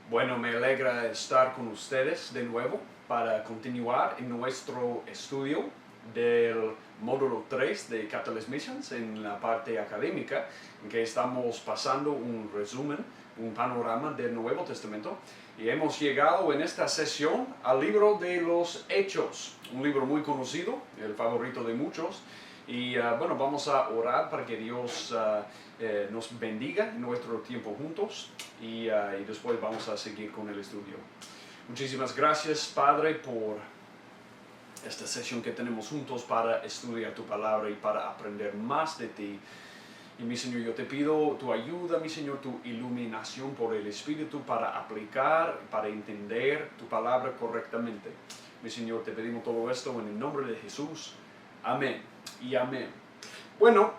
Bueno, me alegra estar con ustedes de nuevo para continuar en nuestro estudio del módulo 3 de Catalyst Missions en la parte académica, en que estamos pasando un resumen, un panorama del Nuevo Testamento. Y hemos llegado en esta sesión al libro de los Hechos, un libro muy conocido, el favorito de muchos. Y bueno, vamos a orar para que Dios nos bendiga en nuestro tiempo juntos y después vamos a seguir con el estudio. Muchísimas gracias, Padre, por esta sesión que tenemos juntos para estudiar tu palabra y para aprender más de ti. Y mi Señor, yo te pido tu ayuda, mi Señor, tu iluminación por el Espíritu para aplicar, para entender tu palabra correctamente. Mi Señor, te pedimos todo esto en el nombre de Jesús. Amén y amén. Bueno,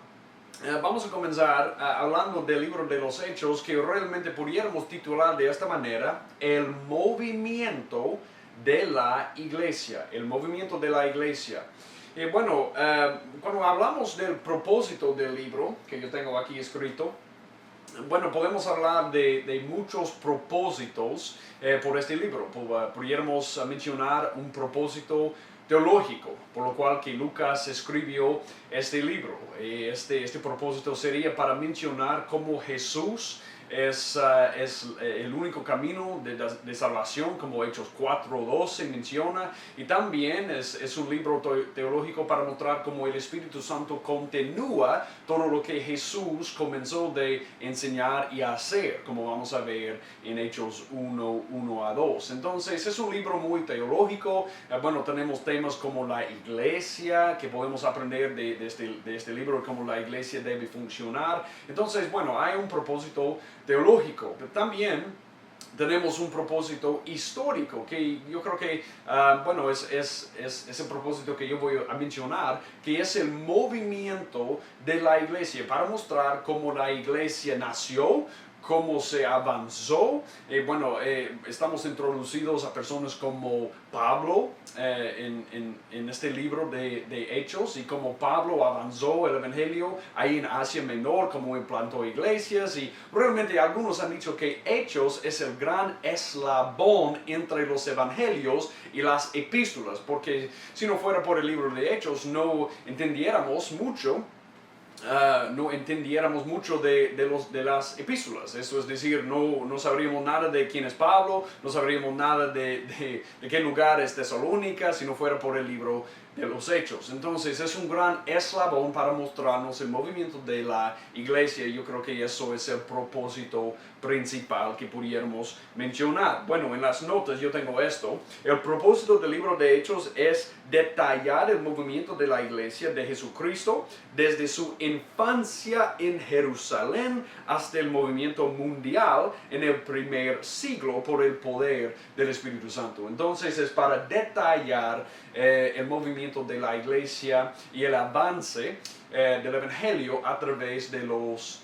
vamos a comenzar hablando del libro de los Hechos, que realmente pudiéramos titular de esta manera: el movimiento de la iglesia. El movimiento de la iglesia. Y bueno, cuando hablamos del propósito del libro, que yo tengo aquí escrito, bueno, podemos hablar de muchos propósitos por este libro. Pudiéramos mencionar un propósito teológico, por lo cual que Lucas escribió este libro. Este propósito sería para mencionar cómo Jesús es el único camino de salvación, como Hechos 4:12 menciona, y también es un libro teológico para mostrar cómo el Espíritu Santo continúa todo lo que Jesús comenzó de enseñar y hacer, como vamos a ver en Hechos 1:1-2. Entonces es un libro muy teológico. Bueno, tenemos temas como la iglesia, que podemos aprender de este libro, cómo la iglesia debe funcionar. Entonces, bueno, hay un propósito teológico, pero también tenemos un propósito histórico, que yo creo que, bueno, es el propósito que yo voy a mencionar, que es el movimiento de la iglesia, para mostrar cómo la iglesia nació, cómo se avanzó. Bueno, estamos introducidos a personas como Pablo en este libro de Hechos, y cómo Pablo avanzó el evangelio ahí en Asia Menor, cómo implantó iglesias. Y realmente algunos han dicho que Hechos es el gran eslabón entre los evangelios y las epístolas, porque si no fuera por el libro de Hechos no entendiéramos mucho. No entendiéramos mucho de las epístolas. Eso es decir, no sabríamos nada de quién es Pablo, no sabríamos nada de qué lugar es Tesalónica si no fuera por el libro de los Hechos. Entonces es un gran eslabón para mostrarnos el movimiento de la iglesia, y yo creo que eso es el propósito principal que pudiéramos mencionar. Bueno, en las notas yo tengo esto: el propósito del libro de Hechos es detallar el movimiento de la iglesia de Jesucristo desde su infancia en Jerusalén hasta el movimiento mundial en el primer siglo por el poder del Espíritu Santo. Entonces es para detallar el movimiento de la iglesia y el avance del evangelio a través de los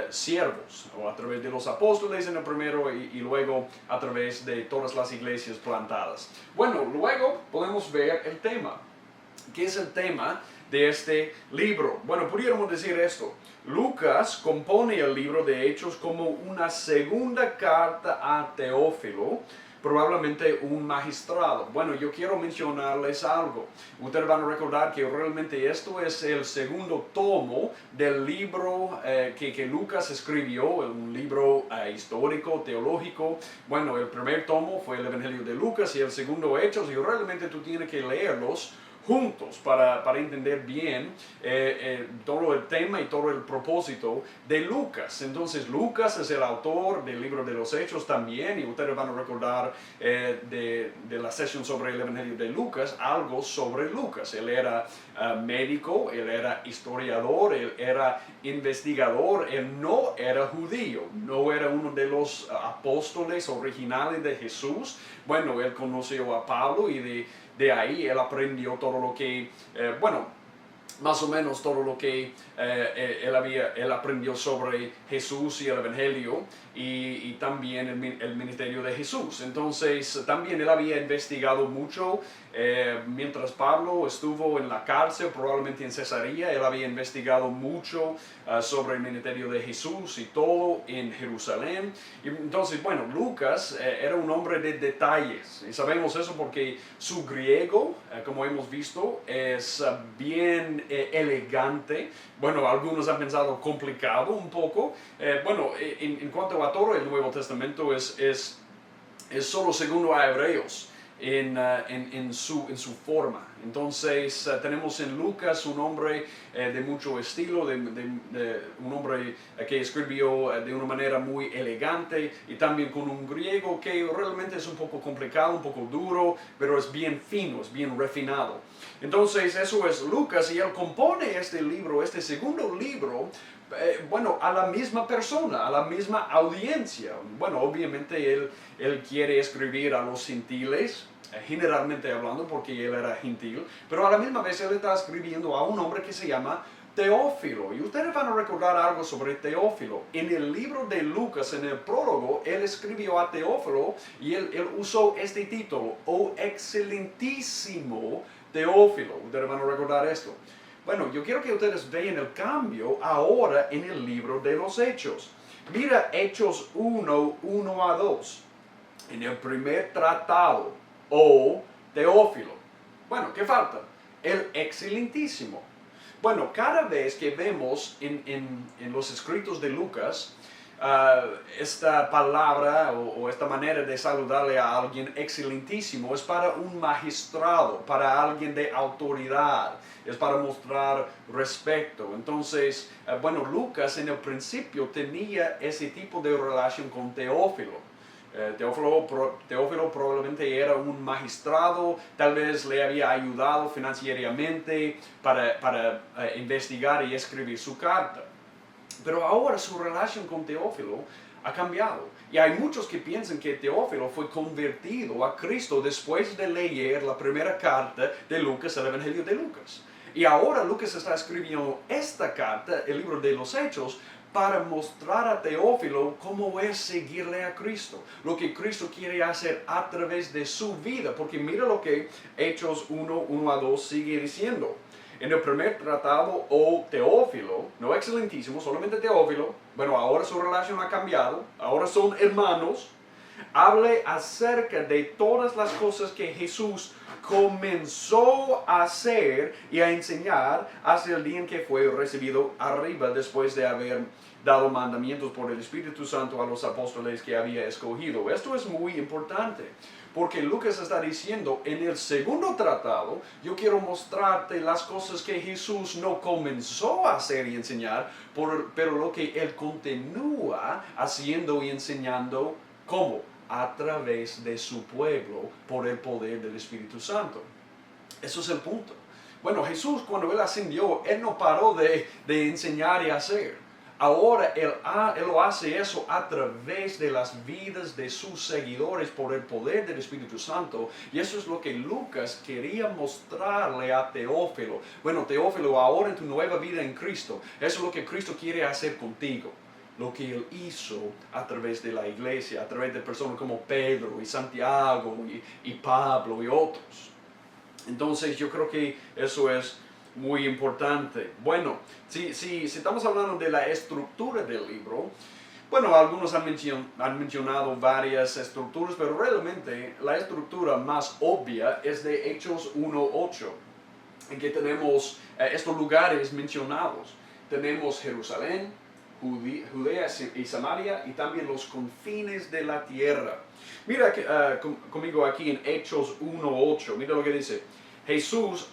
siervos, o a través de los apóstoles en el primero, y luego a través de todas las iglesias plantadas. Bueno, luego podemos ver el tema. ¿Qué es el tema de este libro? Bueno, pudiéramos decir esto: Lucas compone el libro de Hechos como una segunda carta a Teófilo, probablemente un magistrado. Bueno, yo quiero mencionarles algo. Ustedes van a recordar que realmente esto es el segundo tomo del libro que Lucas escribió, un libro histórico, teológico. Bueno, el primer tomo fue el Evangelio de Lucas y el segundo Hechos, y realmente tú tienes que leerlos juntos para entender bien todo el tema y todo el propósito de Lucas. Entonces Lucas es el autor del libro de los Hechos también, y ustedes van a recordar de la sesión sobre el Evangelio de Lucas algo sobre Lucas. Él era médico, él era historiador, él era investigador, él no era judío, no era uno de los apóstoles originales de Jesús. Bueno, él conoció a Pablo, y de ahí él aprendió todo lo que, bueno, más o menos todo lo que él aprendió sobre Jesús y el Evangelio y también el ministerio de Jesús. Entonces también él había investigado mucho mientras Pablo estuvo en la cárcel, probablemente en Cesarea. Él había investigado mucho sobre el ministerio de Jesús y todo en Jerusalén. Y entonces, bueno, Lucas era un hombre de detalles y sabemos eso porque su griego, como hemos visto, es bien elegante. Bueno, algunos han pensado complicado un poco. Bueno, en cuanto a todo el Nuevo Testamento es solo segundo a Hebreos en su forma. Entonces tenemos en Lucas un hombre de mucho estilo, un hombre que escribió de una manera muy elegante y también con un griego que realmente es un poco complicado, un poco duro, pero es bien fino, es bien refinado. Entonces eso es Lucas y él compone este libro, este segundo libro, bueno, a la misma persona, a la misma audiencia. Bueno, obviamente él quiere escribir a los gentiles, generalmente hablando, porque él era gentil, pero a la misma vez él está escribiendo a un hombre que se llama Teófilo. Y ustedes van a recordar algo sobre Teófilo. En el libro de Lucas, en el prólogo, él escribió a Teófilo y él usó este título, oh excelentísimo Teófilo. Ustedes van a recordar esto. Bueno, yo quiero que ustedes vean el cambio ahora en el libro de los Hechos. Mira Hechos 1 a 2. En el primer tratado, oh Teófilo. Bueno, ¿qué falta? El excelentísimo. Bueno, cada vez que vemos en los escritos de Lucas esta palabra o esta manera de saludarle a alguien excelentísimo es para un magistrado, para alguien de autoridad, es para mostrar respeto. Entonces, bueno, Lucas en el principio tenía ese tipo de relación con Teófilo. Teófilo probablemente era un magistrado, tal vez le había ayudado financieramente para investigar y escribir su carta. Pero ahora su relación con Teófilo ha cambiado. Y hay muchos que piensan que Teófilo fue convertido a Cristo después de leer la primera carta de Lucas, el Evangelio de Lucas. Y ahora Lucas está escribiendo esta carta, el libro de los Hechos, para mostrar a Teófilo cómo es seguirle a Cristo, lo que Cristo quiere hacer a través de su vida, porque mira lo que Hechos 1 a 2 sigue diciendo. En el primer tratado, oh Teófilo, no excelentísimo, solamente Teófilo, bueno, ahora su relación ha cambiado, ahora son hermanos, hable acerca de todas las cosas que Jesús comenzó a hacer y a enseñar hasta el día en que fue recibido arriba después de haber dado mandamientos por el Espíritu Santo a los apóstoles que había escogido. Esto es muy importante, porque Lucas está diciendo, en el segundo tratado, yo quiero mostrarte las cosas que Jesús no comenzó a hacer y enseñar, pero lo que Él continúa haciendo y enseñando, ¿cómo? A través de su pueblo, por el poder del Espíritu Santo. Eso es el punto. Bueno, Jesús cuando Él ascendió, Él no paró de enseñar y hacer. Ahora él lo hace eso a través de las vidas de sus seguidores por el poder del Espíritu Santo. Y eso es lo que Lucas quería mostrarle a Teófilo. Bueno, Teófilo, ahora en tu nueva vida en Cristo, eso es lo que Cristo quiere hacer contigo. Lo que Él hizo a través de la iglesia, a través de personas como Pedro y Santiago y Pablo y otros. Entonces yo creo que eso es muy importante. Bueno, si estamos hablando de la estructura del libro, bueno, algunos han mencionado varias estructuras, pero realmente la estructura más obvia es de Hechos 1:8, en que tenemos estos lugares mencionados. Tenemos Jerusalén, Judea y Samaria y también los confines de la tierra. Mira conmigo aquí en Hechos 1:8, mira lo que dice. Jesús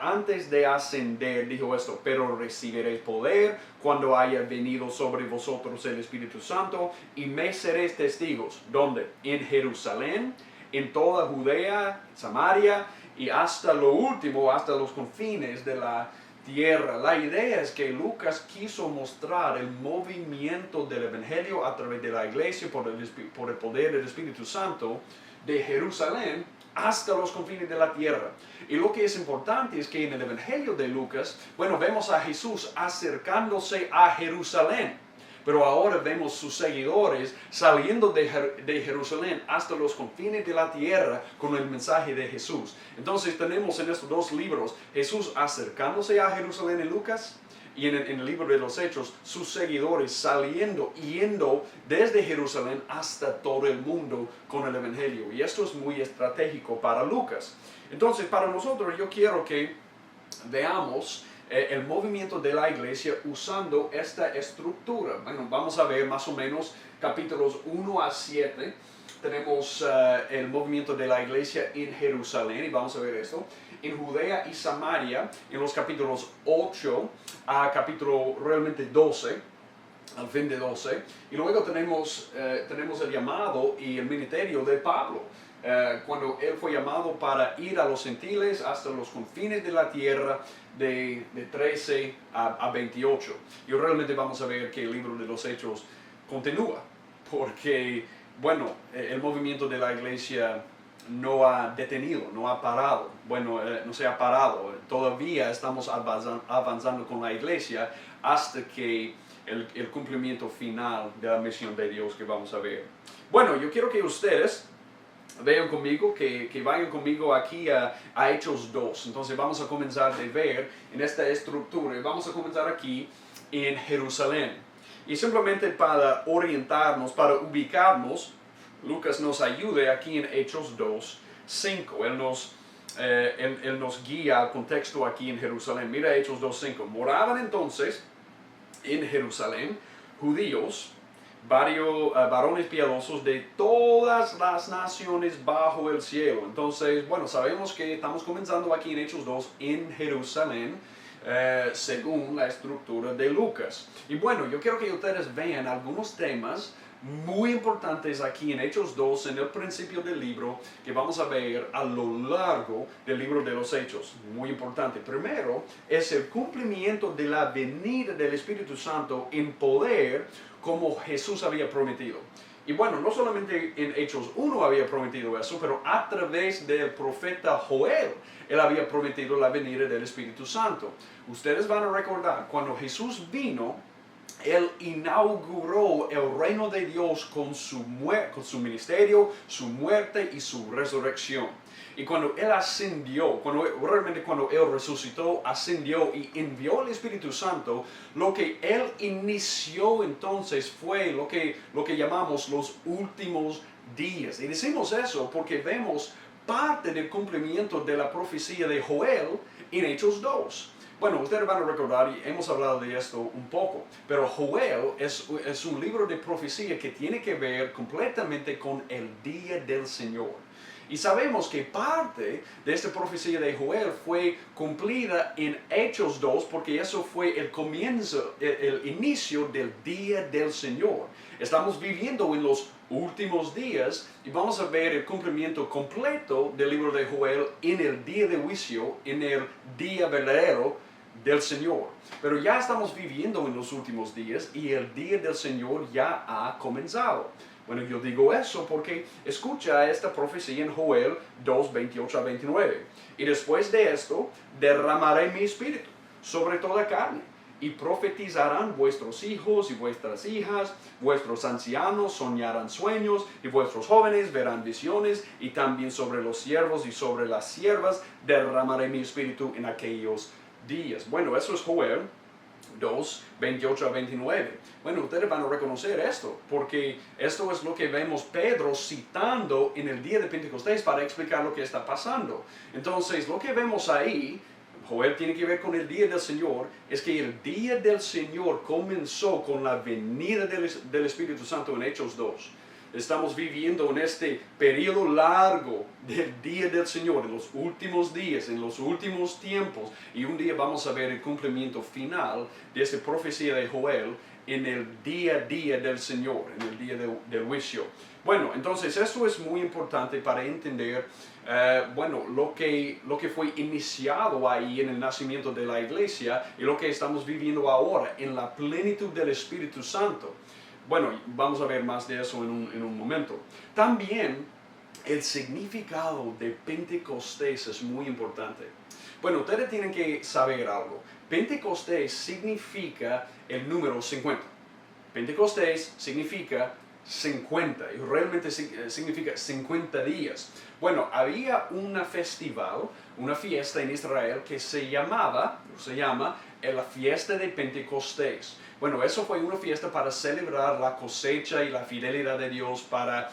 antes de ascender dijo esto, pero recibiréis poder cuando haya venido sobre vosotros el Espíritu Santo y me seréis testigos. ¿Dónde? En Jerusalén, en toda Judea, Samaria y hasta lo último, hasta los confines de la tierra. La idea es que Lucas quiso mostrar el movimiento del Evangelio a través de la iglesia por el poder del Espíritu Santo de Jerusalén hasta los confines de la tierra. Y lo que es importante es que en el Evangelio de Lucas, bueno, vemos a Jesús acercándose a Jerusalén. Pero ahora vemos sus seguidores saliendo de Jerusalén hasta los confines de la tierra con el mensaje de Jesús. Entonces tenemos en estos dos libros Jesús acercándose a Jerusalén en Lucas y en el libro de los Hechos sus seguidores saliendo, yendo desde Jerusalén hasta todo el mundo con el Evangelio. Y esto es muy estratégico para Lucas. Entonces para nosotros yo quiero que veamos el movimiento de la iglesia usando esta estructura. Bueno, vamos a ver más o menos capítulos 1 a 7. Tenemos el movimiento de la iglesia en Jerusalén, y vamos a ver esto. En Judea y Samaria, en los capítulos 8 a capítulo realmente 12, al fin de 12. Y luego tenemos el llamado y el ministerio de Pablo. Cuando él fue llamado para ir a los gentiles hasta los confines de la tierra de 13 a 28. Y realmente vamos a ver que el libro de los Hechos continúa, porque, bueno, el movimiento de la iglesia no ha detenido, no ha parado. Bueno, no se ha parado. Todavía estamos avanzando con la iglesia hasta que el cumplimiento final de la misión de Dios que vamos a ver. Bueno, yo quiero que ustedes vean conmigo, que vayan conmigo aquí a Hechos 2. Entonces vamos a comenzar de ver en esta estructura. Y vamos a comenzar aquí en Jerusalén. Y simplemente para orientarnos, para ubicarnos, Lucas nos ayude aquí en Hechos 2, 5. Él nos guía al contexto aquí en Jerusalén. Mira Hechos 2, 5. Moraban entonces en Jerusalén judíos, varios varones piadosos de todas las naciones bajo el cielo. Entonces, bueno, sabemos que estamos comenzando aquí en Hechos 2 en Jerusalén, según la estructura de Lucas. Y bueno, yo quiero que ustedes vean algunos temas muy importantes aquí en Hechos 2, en el principio del libro, que vamos a ver a lo largo del libro de los Hechos. Muy importante. Primero, es el cumplimiento de la venida del Espíritu Santo en poder, como Jesús había prometido. Y bueno, no solamente en Hechos 1 había prometido eso, pero a través del profeta Joel, él había prometido la venida del Espíritu Santo. Ustedes van a recordar, cuando Jesús vino, él inauguró el reino de Dios con su ministerio, su muerte y su resurrección. Y cuando él ascendió, cuando él resucitó, ascendió y envió el Espíritu Santo, lo que él inició entonces fue lo que llamamos los últimos días. Y decimos eso porque vemos parte del cumplimiento de la profecía de Joel en Hechos 2. Bueno, ustedes van a recordar, y hemos hablado de esto un poco, pero Joel es un libro de profecía que tiene que ver completamente con el día del Señor. Y sabemos que parte de esta profecía de Joel fue cumplida en Hechos 2, porque eso fue el comienzo, el inicio del día del Señor. Estamos viviendo en los últimos días y vamos a ver el cumplimiento completo del libro de Joel en el día de juicio, en el día verdadero del Señor. Pero ya estamos viviendo en los últimos días y el día del Señor ya ha comenzado. Bueno, yo digo eso porque escucha esta profecía en Joel 2, 28 a 29. Y después de esto, derramaré mi espíritu sobre toda carne, y profetizarán vuestros hijos y vuestras hijas, vuestros ancianos soñarán sueños, y vuestros jóvenes verán visiones, y también sobre los siervos y sobre las siervas derramaré mi espíritu en aquellos días. Bueno, eso es Joel 2, 28 a 29. Bueno, ustedes van a reconocer esto, porque esto es lo que vemos Pedro citando en el día de Pentecostés para explicar lo que está pasando. Entonces, lo que vemos ahí, Joel tiene que ver con el día del Señor, es que el día del Señor comenzó con la venida del Espíritu Santo en Hechos 2. Estamos viviendo en este periodo largo del día del Señor, en los últimos días, en los últimos tiempos, y un día vamos a ver el cumplimiento final de esta profecía de Joel en el día a día del Señor, en el día del juicio. Bueno, entonces esto es muy importante para entender lo que fue iniciado ahí en el nacimiento de la iglesia y lo que estamos viviendo ahora en la plenitud del Espíritu Santo. Bueno, vamos a ver más de eso en un momento. También el significado de Pentecostés es muy importante. Bueno, ustedes tienen que saber algo. Pentecostés significa el número 50. Pentecostés significa 50 y realmente significa 50 días. Bueno, había una festival, una fiesta en Israel que se llama la fiesta de Pentecostés. Bueno, eso fue una fiesta para celebrar la cosecha y la fidelidad de Dios para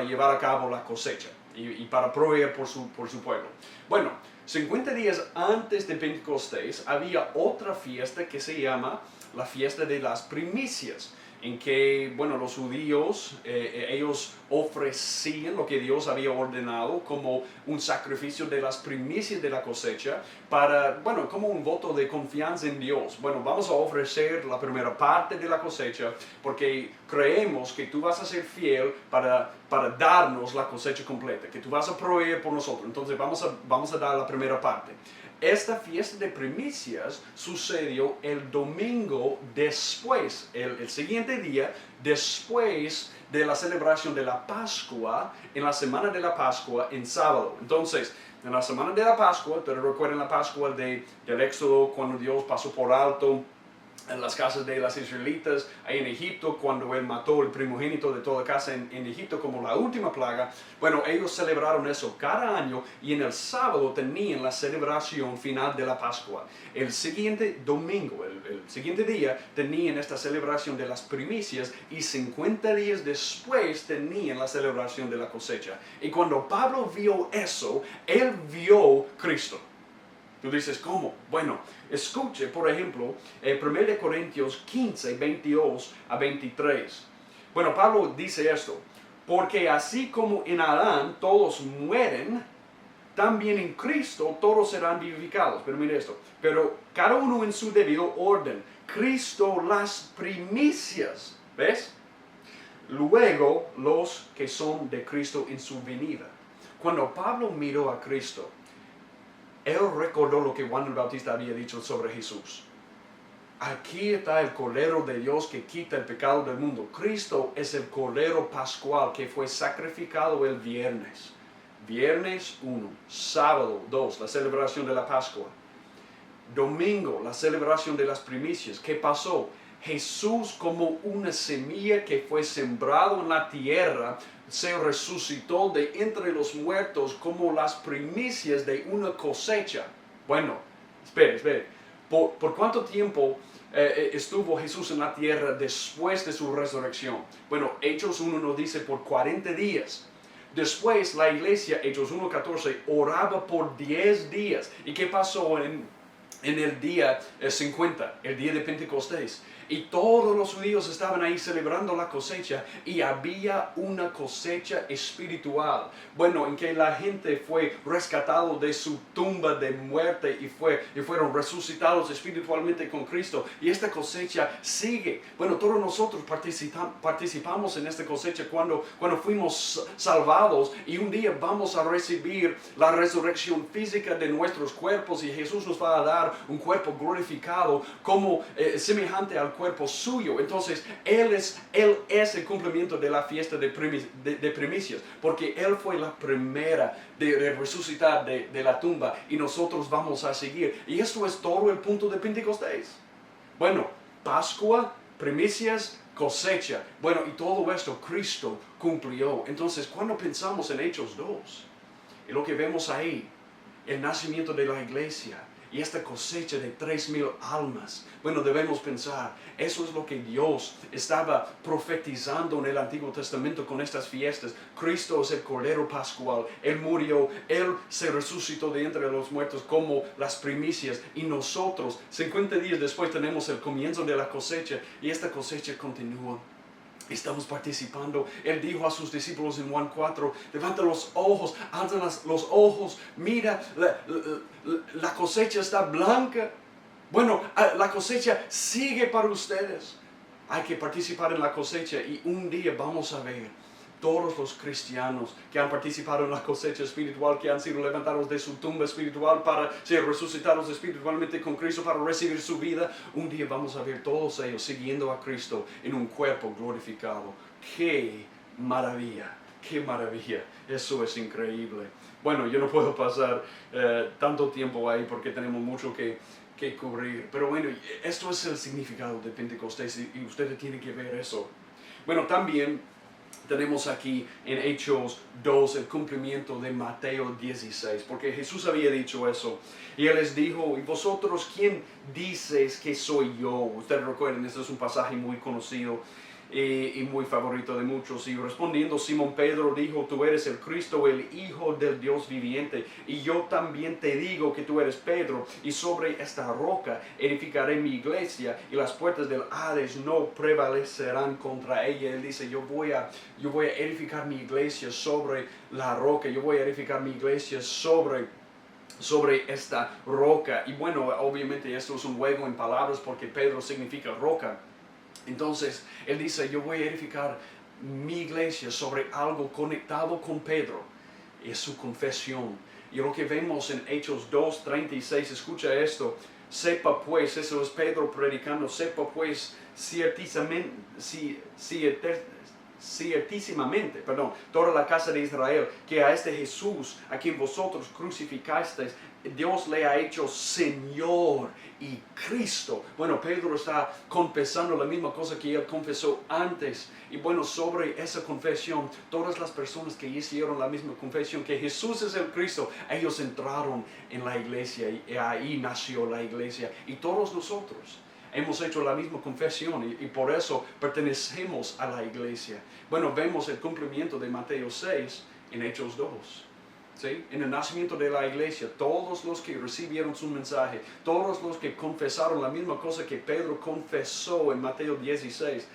llevar a cabo la cosecha y para proveer por su pueblo. Bueno, 50 días antes de Pentecostés había otra fiesta que se llama la fiesta de las primicias, en que, bueno, los judíos, ellos ofrecían lo que Dios había ordenado como un sacrificio de las primicias de la cosecha para, bueno, como un voto de confianza en Dios. Bueno, vamos a ofrecer la primera parte de la cosecha porque creemos que tú vas a ser fiel para darnos la cosecha completa, que tú vas a proveer por nosotros. Entonces vamos a dar la primera parte. Esta fiesta de primicias sucedió el domingo después, el siguiente día, después de la celebración de la Pascua, en la semana de la Pascua, en sábado. Entonces, en la semana de la Pascua, ustedes recuerdan la Pascua del Éxodo, cuando Dios pasó por alto en las casas de las israelitas, ahí en Egipto, cuando Él mató el primogénito de toda casa en Egipto como la última plaga. Bueno, ellos celebraron eso cada año y en el sábado tenían la celebración final de la Pascua. El siguiente domingo, el siguiente día, tenían esta celebración de las primicias y 50 días después tenían la celebración de la cosecha. Y cuando Pablo vio eso, él vio Cristo. Tú dices, ¿cómo? Bueno, escuche, por ejemplo, 1 Corintios 15, 22 a 23. Bueno, Pablo dice esto, porque así como en Adán todos mueren, también en Cristo todos serán vivificados. Pero mire esto, pero cada uno en su debido orden. Cristo las primicias, ¿ves? Luego los que son de Cristo en su venida. Cuando Pablo miró a Cristo, él recordó lo que Juan el Bautista había dicho sobre Jesús. Aquí está el Cordero de Dios que quita el pecado del mundo. Cristo es el Cordero Pascual que fue sacrificado el viernes. Viernes 1, sábado 2, la celebración de la Pascua. Domingo, la celebración de las primicias. ¿Qué pasó? Jesús, como una semilla que fue sembrado en la tierra, se resucitó de entre los muertos como las primicias de una cosecha. Bueno, espere. ¿Por cuánto tiempo estuvo Jesús en la tierra después de su resurrección? Bueno, Hechos 1 nos dice por 40 días. Después la iglesia, Hechos 1:14, oraba por 10 días. ¿Y qué pasó en el día 50, el día de Pentecostés? Y todos los judíos estaban ahí celebrando la cosecha y había una cosecha espiritual. Bueno, en que la gente fue rescatado de su tumba de muerte y fueron resucitados espiritualmente con Cristo. Y esta cosecha sigue. Bueno, todos nosotros participamos en esta cosecha cuando fuimos salvados y un día vamos a recibir la resurrección física de nuestros cuerpos y Jesús nos va a dar un cuerpo glorificado como semejante al cuerpo suyo. Entonces Él es el cumplimiento de la fiesta de primicias, porque Él fue la primera de resucitar de la tumba y nosotros vamos a seguir. Y esto es todo el punto de Pentecostés. Bueno, Pascua, primicias, cosecha. Bueno, y todo esto Cristo cumplió. Entonces cuando pensamos en Hechos 2 y lo que vemos ahí, el nacimiento de la iglesia y esta cosecha de 3,000 almas, bueno, debemos pensar, eso es lo que Dios estaba profetizando en el Antiguo Testamento con estas fiestas. Cristo es el Cordero Pascual, Él murió, Él se resucitó de entre los muertos como las primicias y nosotros 50 días después tenemos el comienzo de la cosecha y esta cosecha continúa. Estamos participando. Él dijo a sus discípulos en Juan 4, levanta los ojos, alza los ojos, mira, la cosecha está blanca. Bueno, la cosecha sigue para ustedes. Hay que participar en la cosecha y un día vamos a ver todos los cristianos que han participado en la cosecha espiritual, que han sido levantados de su tumba espiritual para ser resucitados espiritualmente con Cristo, para recibir su vida. Un día vamos a ver todos ellos siguiendo a Cristo en un cuerpo glorificado. ¡Qué maravilla! qué maravilla, eso es increíble. Bueno, yo no puedo pasar tanto tiempo ahí porque tenemos mucho que cubrir, pero bueno, esto es el significado de Pentecostés y ustedes tienen que ver eso. Bueno, también tenemos aquí en Hechos 2 el cumplimiento de Mateo 16, porque Jesús había dicho eso. Y Él les dijo, ¿y vosotros quién dices que soy yo? Ustedes recuerden, este es un pasaje muy conocido y muy favorito de muchos. Y respondiendo, Simón Pedro dijo, tú eres el Cristo, el Hijo del Dios viviente. Y yo también te digo que tú eres Pedro, y sobre esta roca edificaré mi iglesia, y las puertas del Hades no prevalecerán contra ella. Él dice, yo voy a edificar mi iglesia sobre la roca, yo voy a edificar mi iglesia sobre esta roca. Y bueno, obviamente esto es un juego en palabras porque Pedro significa roca. Entonces, él dice, yo voy a edificar mi iglesia sobre algo conectado con Pedro. Es su confesión. Y lo que vemos en Hechos 2:36, escucha esto. Sepa pues, eso es Pedro predicando, sepa pues ciertísimamente, toda la casa de Israel, que a este Jesús, a quien vosotros crucificasteis, Dios le ha hecho Señor y Cristo. Bueno, Pedro está confesando la misma cosa que él confesó antes. Y bueno, sobre esa confesión, todas las personas que hicieron la misma confesión, que Jesús es el Cristo, ellos entraron en la iglesia y ahí nació la iglesia. Y todos nosotros hemos hecho la misma confesión y por eso pertenecemos a la iglesia. Bueno, vemos el cumplimiento de Mateo 6 en Hechos 2. ¿Sí? En el nacimiento de la iglesia, todos los que recibieron su mensaje, todos los que confesaron la misma cosa que Pedro confesó en Mateo 16,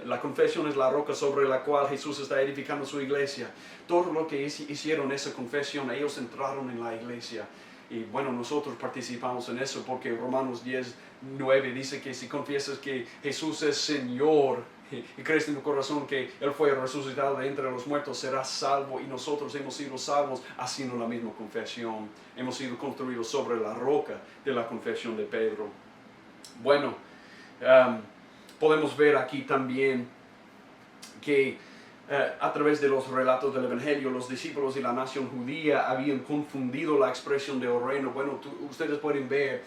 la confesión es la roca sobre la cual Jesús está edificando su iglesia. Todos los que hicieron esa confesión, ellos entraron en la iglesia. Y bueno, nosotros participamos en eso porque Romanos 10:9 dice que si confiesas que Jesús es Señor y crees en tu corazón que Él fue resucitado de entre los muertos, serás salvo. Y nosotros hemos sido salvos haciendo la misma confesión. Hemos sido construidos sobre la roca de la confesión de Pedro. Bueno, podemos ver aquí también que a través de los relatos del Evangelio, los discípulos y la nación judía habían confundido la expresión de reino. Bueno, ustedes pueden ver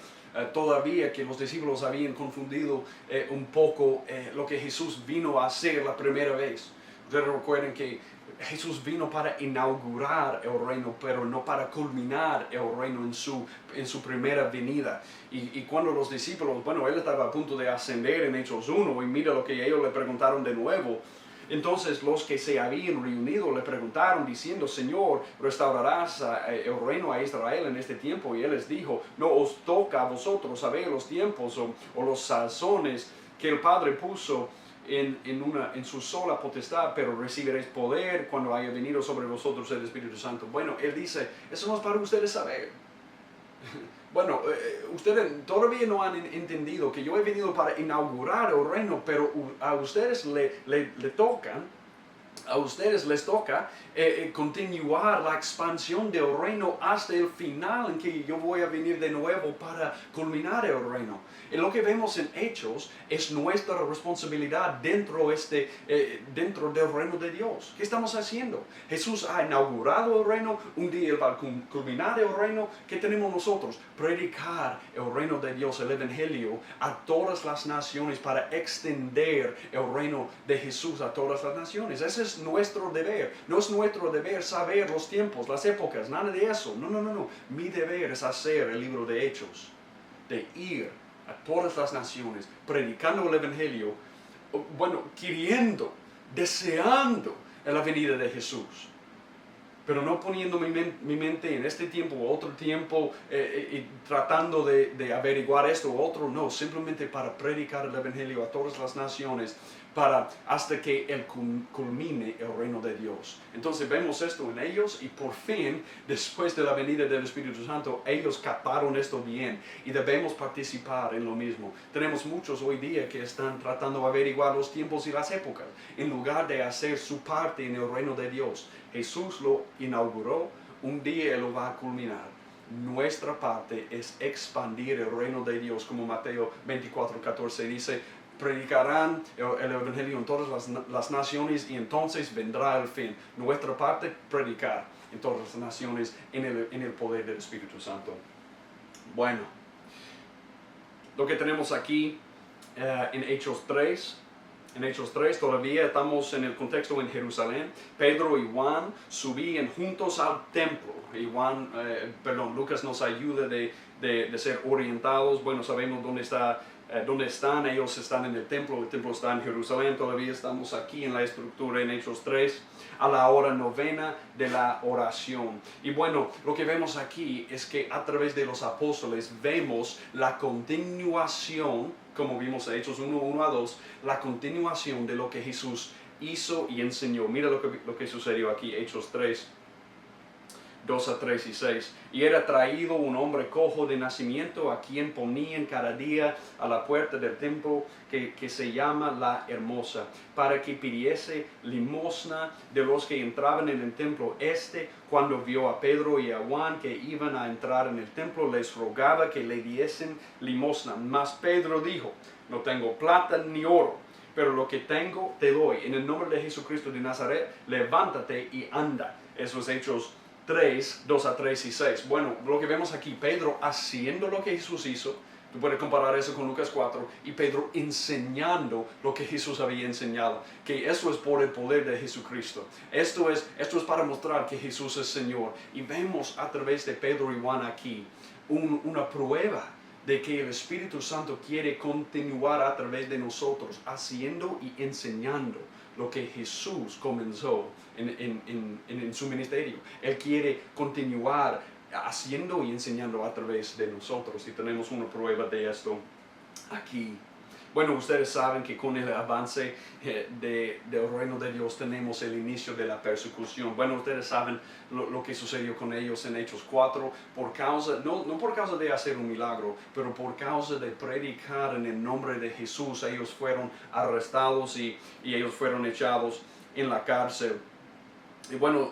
todavía que los discípulos habían confundido un poco lo que Jesús vino a hacer la primera vez. Ustedes recuerden que Jesús vino para inaugurar el reino, pero no para culminar el reino en su primera venida. Y cuando los discípulos, bueno, Él estaba a punto de ascender en Hechos 1, y mira lo que ellos le preguntaron de nuevo. Entonces los que se habían reunido le preguntaron diciendo, Señor, ¿restaurarás el reino a Israel en este tiempo? Y Él les dijo, no os toca a vosotros saber los tiempos o los sazones que el Padre puso en su sola potestad, pero recibiréis poder cuando haya venido sobre vosotros el Espíritu Santo. Bueno, Él dice, eso no es para ustedes saber. Bueno, ustedes todavía no han entendido que yo he venido para inaugurar el reino, pero a ustedes a ustedes les toca continuar la expansión del reino hasta el final en que yo voy a venir de nuevo para culminar el reino. Y lo que vemos en Hechos es nuestra responsabilidad dentro del reino de Dios. ¿Qué estamos haciendo? Jesús ha inaugurado el reino, un día Él va a culminar el reino. ¿Qué tenemos nosotros? Predicar el reino de Dios, el Evangelio, a todas las naciones para extender el reino de Jesús a todas las naciones. Ese es nuestro deber. No es nuestro deber saber los tiempos, las épocas, nada de eso. No. Mi deber es hacer el libro de Hechos, de ir a todas las naciones, predicando el Evangelio, bueno, queriendo, deseando la venida de Jesús. Pero no poniendo mi mente en este tiempo o otro tiempo y tratando de averiguar esto o otro, no, simplemente para predicar el Evangelio a todas las naciones hasta que Él culmine el reino de Dios. Entonces vemos esto en ellos y por fin, después de la venida del Espíritu Santo, ellos captaron esto bien y debemos participar en lo mismo. Tenemos muchos hoy día que están tratando de averiguar los tiempos y las épocas en lugar de hacer su parte en el reino de Dios. Jesús lo inauguró, un día Él lo va a culminar. Nuestra parte es expandir el reino de Dios, como Mateo 24:14 dice, predicarán el Evangelio en todas las naciones y entonces vendrá el fin. Nuestra parte, predicar en todas las naciones en el poder del Espíritu Santo. Bueno, lo que tenemos aquí en Hechos 3. En Hechos 3 todavía estamos en el contexto en Jerusalén. Pedro y Juan subían juntos al templo. Y Lucas nos ayuda de ser orientados. Bueno, sabemos dónde están. Ellos están en el templo está en Jerusalén. Todavía estamos aquí en la estructura en Hechos 3, a la hora novena de la oración. Y bueno, lo que vemos aquí es que a través de los apóstoles vemos la continuación, como vimos en Hechos 1 a 2, la continuación de lo que Jesús hizo y enseñó. Mira lo que sucedió aquí, Hechos 3. 2 a 3 y 6. Y era traído un hombre cojo de nacimiento, a quien ponían cada día a la puerta del templo que se llama La Hermosa, para que pidiese limosna de los que entraban en el templo. Cuando vio a Pedro y a Juan que iban a entrar en el templo, les rogaba que le diesen limosna. Mas Pedro dijo: no tengo plata ni oro, pero lo que tengo te doy. En el nombre de Jesucristo de Nazaret, levántate y anda. Eso es Hechos 3, 2 a 3 y 6. Bueno, lo que vemos aquí, Pedro haciendo lo que Jesús hizo. Tú puedes comparar eso con Lucas 4. Y Pedro enseñando lo que Jesús había enseñado. Que eso es por el poder de Jesucristo. Esto es para mostrar que Jesús es Señor. Y vemos a través de Pedro y Juan aquí una prueba de que el Espíritu Santo quiere continuar a través de nosotros, haciendo y enseñando lo que Jesús comenzó en su ministerio. Él quiere continuar haciendo y enseñando a través de nosotros, y tenemos una prueba de esto aquí. Bueno, ustedes saben que con el avance del reino de Dios tenemos el inicio de la persecución. Bueno, ustedes saben lo que sucedió con ellos en Hechos 4, no por causa de hacer un milagro, pero por causa de predicar en el nombre de Jesús. Ellos fueron arrestados y ellos fueron echados en la cárcel. Y bueno,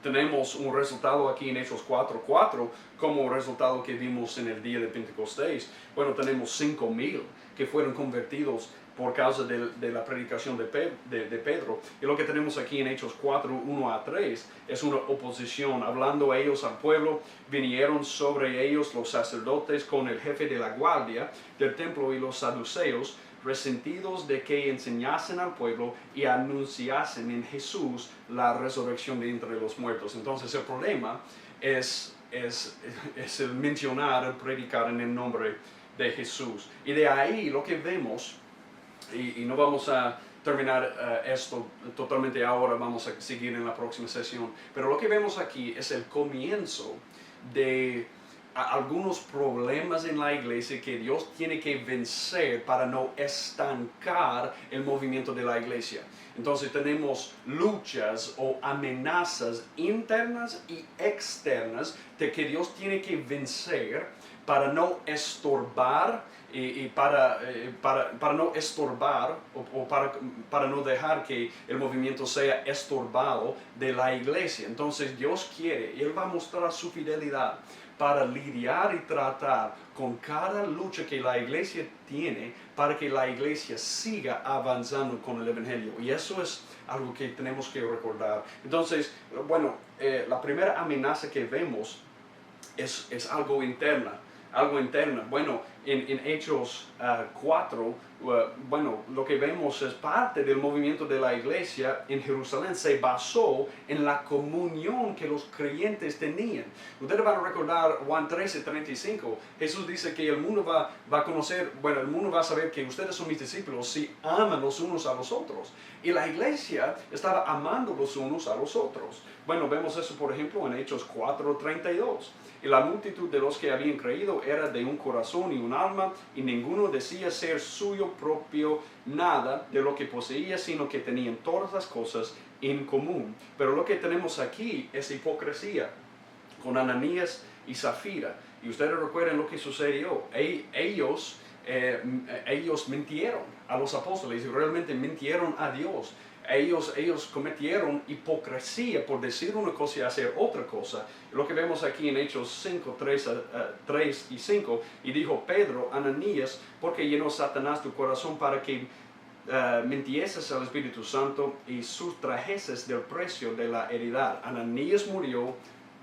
tenemos un resultado aquí en Hechos 4:4 como resultado que vimos en el día de Pentecostés. Bueno, tenemos 5,000 que fueron convertidos por causa de la predicación de Pedro. Y lo que tenemos aquí en Hechos 4:1 a 3 es una oposición. Hablando ellos al pueblo, vinieron sobre ellos los sacerdotes con el jefe de la guardia del templo y los saduceos, resentidos de que enseñasen al pueblo y anunciasen en Jesús la resurrección de entre los muertos. Entonces el problema es el mencionar, el predicar en el nombre de Jesús. Y de ahí lo que vemos, y no vamos a terminar esto totalmente ahora, vamos a seguir en la próxima sesión, pero lo que vemos aquí es el comienzo de algunos problemas en la iglesia que Dios tiene que vencer para no estancar el movimiento de la iglesia. Entonces tenemos luchas o amenazas internas y externas de que Dios tiene que vencer para no estorbar para no estorbar o para no dejar que el movimiento sea estorbado de la iglesia. Entonces Dios quiere, y Él va a mostrar su fidelidad para lidiar y tratar con cada lucha que la iglesia tiene para que la iglesia siga avanzando con el Evangelio. Y eso es algo que tenemos que recordar. Entonces, bueno, la primera amenaza que vemos es algo interna. Bueno, en Hechos 4, bueno, lo que vemos es parte del movimiento de la iglesia en Jerusalén. Se basó en la comunión que los creyentes tenían. Ustedes van a recordar Juan 13:35. Jesús dice que el mundo va a conocer, bueno, el mundo va a saber que ustedes son mis discípulos si aman los unos a los otros. Y la iglesia estaba amando los unos a los otros. Bueno, vemos eso, por ejemplo, en Hechos 4:32. Y la multitud de los que habían creído era de un corazón y un alma, y ninguno decía ser suyo propio nada de lo que poseía, sino que tenían todas las cosas en común. Pero lo que tenemos aquí es hipocresía, con Ananías y Zafira. Y ustedes recuerden lo que sucedió. Ellos mintieron a los apóstoles y realmente mintieron a Dios. ellos cometieron hipocresía por decir una cosa y hacer otra cosa. Lo que vemos aquí en Hechos 5, 3 y 5, y dijo Pedro, Ananías, porque llenó Satanás tu corazón para que mintieses al Espíritu Santo y sustrajeses del precio de la heredad. Ananías murió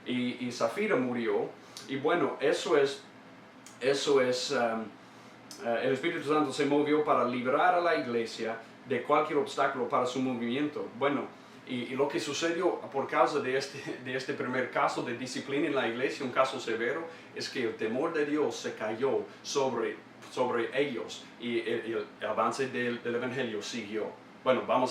y Zafira murió, y bueno, eso es el Espíritu Santo se movió para librar a la iglesia de cualquier obstáculo para su movimiento. Bueno, y lo que sucedió por causa de este primer caso de disciplina en la iglesia, un caso severo, es que el temor de Dios se cayó sobre ellos y el avance del evangelio siguió. Bueno, vamos a